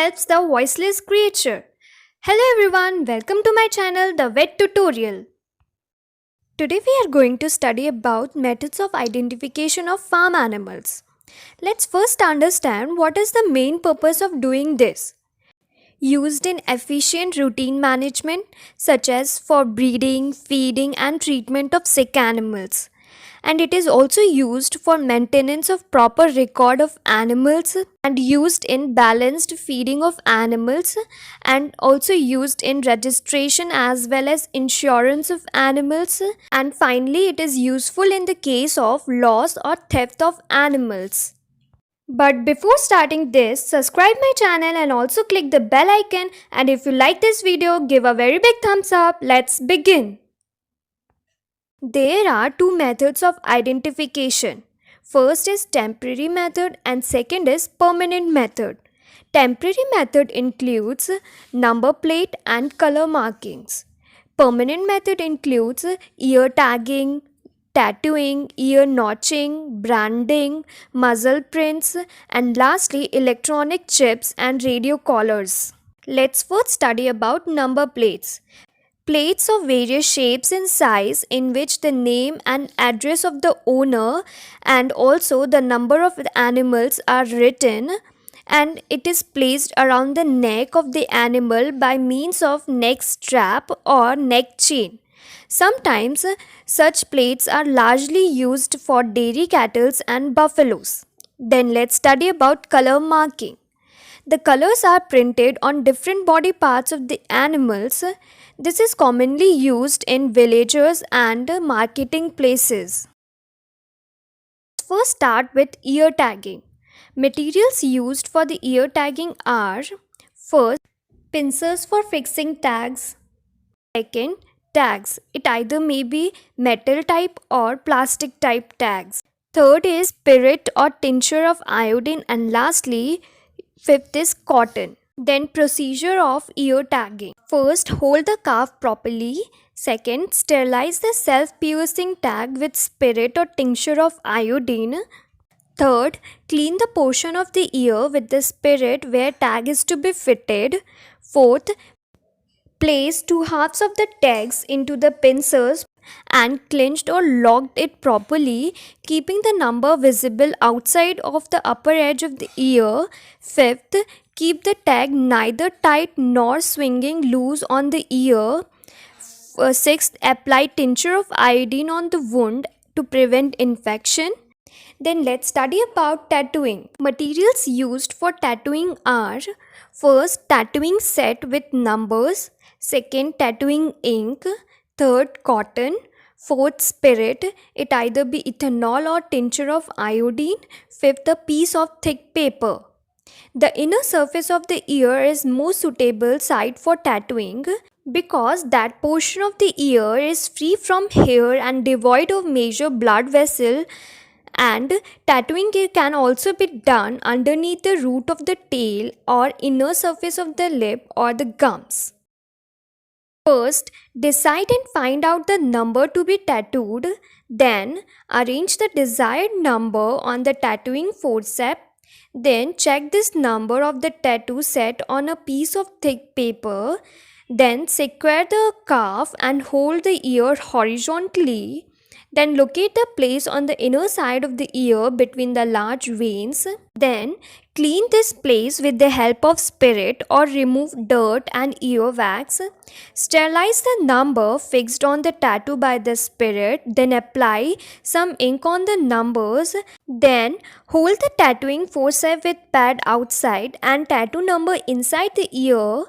helps the voiceless creature. Hello everyone, welcome to my channel, The Vet Tutorial. Today we are going to study about methods of identification of farm animals. Let's first understand what is the main purpose of doing this. Used in efficient routine management such as for breeding, feeding and treatment of sick animals. And it is also used for maintenance of proper record of animals and used in balanced feeding of animals and also used in registration as well as insurance of animals, and finally it is useful in the case of loss or theft of animals. But before starting this, subscribe my channel and also click the bell icon, and if you like this video, give a very big thumbs up. Let's begin. There are two methods of identification. First is temporary method and second is permanent method. Temporary method includes number plate and color markings. Permanent method includes ear tagging, tattooing, ear notching, branding, muzzle prints, and lastly electronic chips and radio collars. Let's first study about number plates. Plates of various shapes and size in which the name and address of the owner and also the number of animals are written, and it is placed around the neck of the animal by means of neck strap or neck chain. Sometimes such plates are largely used for dairy cattle and buffaloes. Then let's study about color marking. The colors are printed on different body parts of the animals. This is commonly used in villages and marketing places. First start with ear tagging. Materials used for the ear tagging are: first, pincers for fixing tags. Second, tags. It either may be metal type or plastic type tags. Third is spirit or tincture of iodine, and lastly, fifth is cotton. Then procedure of ear tagging. First, hold the calf properly. Second, sterilize the self-piercing tag with spirit or tincture of iodine. Third, clean the portion of the ear with the spirit where tag is to be fitted. Fourth, place two halves of the tags into the pincers and clinched or locked it properly, keeping the number visible outside of the upper edge of the ear. Fifth, keep the tag neither tight nor swinging loose on the ear. Sixth, apply tincture of iodine on the wound to prevent infection. Then let's study about tattooing. Materials used for tattooing are: first, tattooing set with numbers. Second, tattooing ink. Third, cotton. Fourth, spirit. It either be ethanol or tincture of iodine. Fifth, a piece of thick paper. The inner surface of the ear is most suitable site for tattooing because that portion of the ear is free from hair and devoid of major blood vessel, and tattooing can also be done underneath the root of the tail or inner surface of the lip or the gums. First, decide and find out the number to be tattooed. Then, arrange the desired number on the tattooing forceps. Then, check this number of the tattoo set on a piece of thick paper. Then, secure the calf and hold the ear horizontally. Then, locate the place on the inner side of the ear between the large veins. Then, clean this place with the help of spirit or remove dirt and earwax. Sterilize the number fixed on the tattoo by the spirit. Then apply some ink on the numbers. Then hold the tattooing forceps with pad outside and tattoo number inside the ear.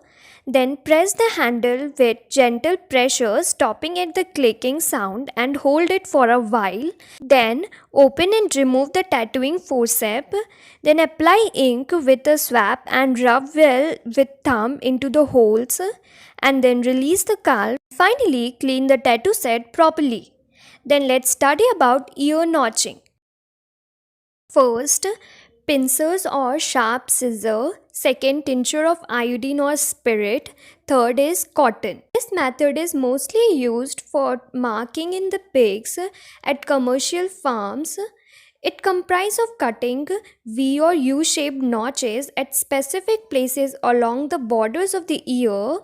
Then press the handle with gentle pressure, stopping at the clicking sound, and hold it for a while. Then open and remove the tattooing forceps. Then apply ink with a swab and rub well with thumb into the holes, and then release the calf. Finally, clean the tattoo set properly. Then let's study about ear notching. First, pincers or sharp scissor. Second, tincture of iodine or spirit. Third is cotton. This method is mostly used for marking in the pigs at commercial farms. It comprises of cutting V or U-shaped notches at specific places along the borders of the ear,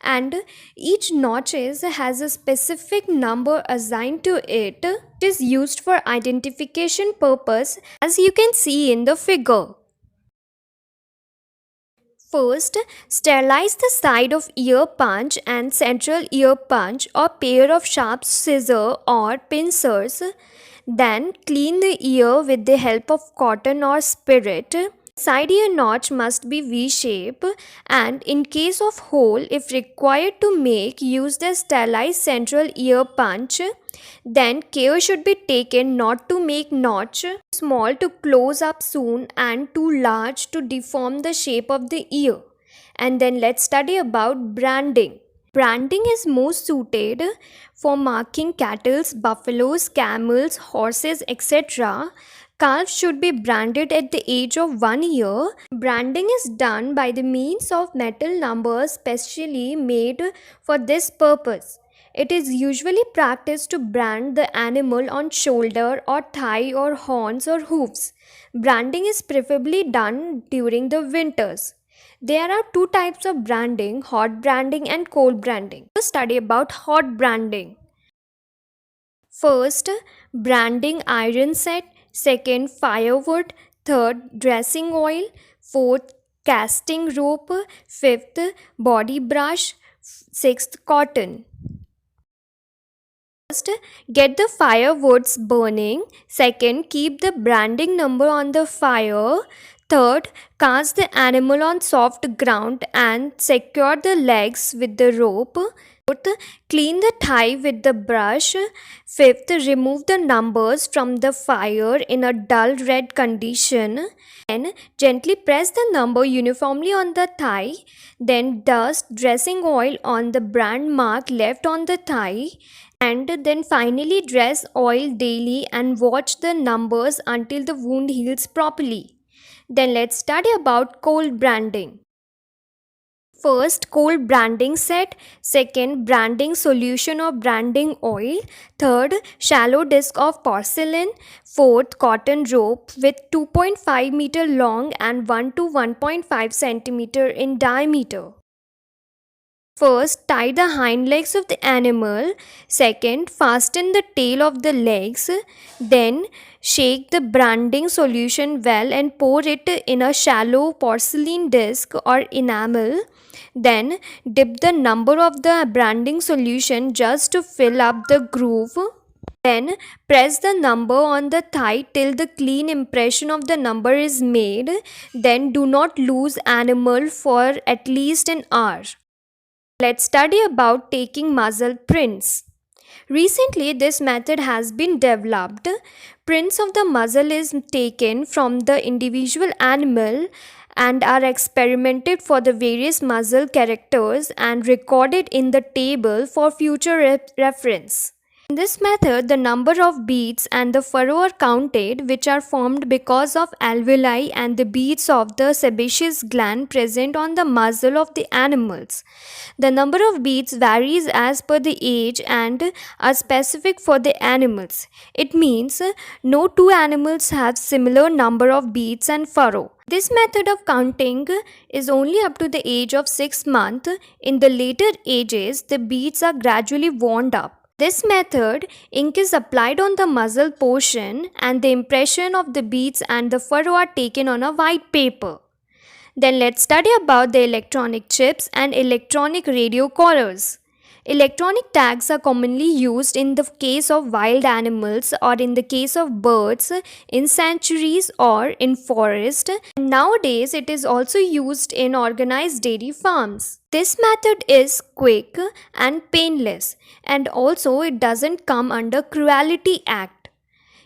and each notches has a specific number assigned to it. It is used for identification purpose, as you can see in the figure. First, sterilize the side of ear punch and central ear punch or pair of sharp scissors or pincers. Then clean the ear with the help of cotton or spirit. Side ear notch must be V-shape, and in case of hole, if required to make, use the sterilized central ear punch. Then care should be taken not to make notch small to close up soon and too large to deform the shape of the ear. And then let's study about branding. Branding is most suited for marking cattle, buffaloes, camels, horses, etc. Calves should be branded at the age of 1 year. Branding is done by the means of metal numbers specially made for this purpose. It is usually practiced to brand the animal on shoulder or thigh or horns or hooves. Branding is preferably done during the winters. There are two types of branding, hot branding and cold branding. Let's study about hot branding. First, branding iron set. Second, firewood. Third, dressing oil. Fourth, casting rope. Fifth, body brush. Sixth, cotton. First, get the firewoods burning. Second, keep the branding number on the fire. Third, cast the animal on soft ground and secure the legs with the rope. Fourth, clean the thigh with the brush. Fifth, remove the numbers from the fire in a dull red condition. Then, gently press the number uniformly on the thigh. Then, dust dressing oil on the brand mark left on the thigh. And then finally dress oil daily and watch the numbers until the wound heals properly. Then let's study about cold branding. First, cold branding set. Second, branding solution or branding oil. Third, shallow disc of porcelain. Fourth, cotton rope with 2.5 meter long and 1 to 1.5 centimeter in diameter. First, tie the hind legs of the animal. Second, fasten the tail of the legs. Then, shake the branding solution well and pour it in a shallow porcelain disc or enamel. Then, dip the number of the branding solution just to fill up the groove. Then, press the number on the thigh till the clean impression of the number is made. Then, do not lose animal for at least an hour. Let's study about taking muzzle prints. Recently, this method has been developed. Prints of the muzzle is taken from the individual animal and are experimented for the various muzzle characters and recorded in the table for future reference. In this method, the number of beads and the furrow are counted, which are formed because of alveoli and the beads of the sebaceous gland present on the muzzle of the animals. The number of beads varies as per the age and are specific for the animals. It means no two animals have similar number of beads and furrow. This method of counting is only up to the age of 6 months. In the later ages, the beads are gradually worn up. This method, ink is applied on the muzzle portion and the impression of the beads and the furrow are taken on a white paper. Then let's study about the electronic chips and electronic radio collars. Electronic tags are commonly used in the case of wild animals or in the case of birds in sanctuaries or in forest. Nowadays, it is also used in organized dairy farms. This method is quick and painless, and also it doesn't come under Cruelty Act.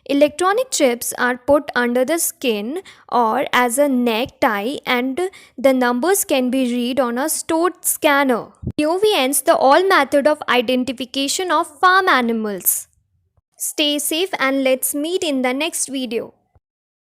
Electronic chips are put under the skin or as a necktie and the numbers can be read on a stored scanner. Here we ends the all method of identification of farm animals. Stay safe and let's meet in the next video.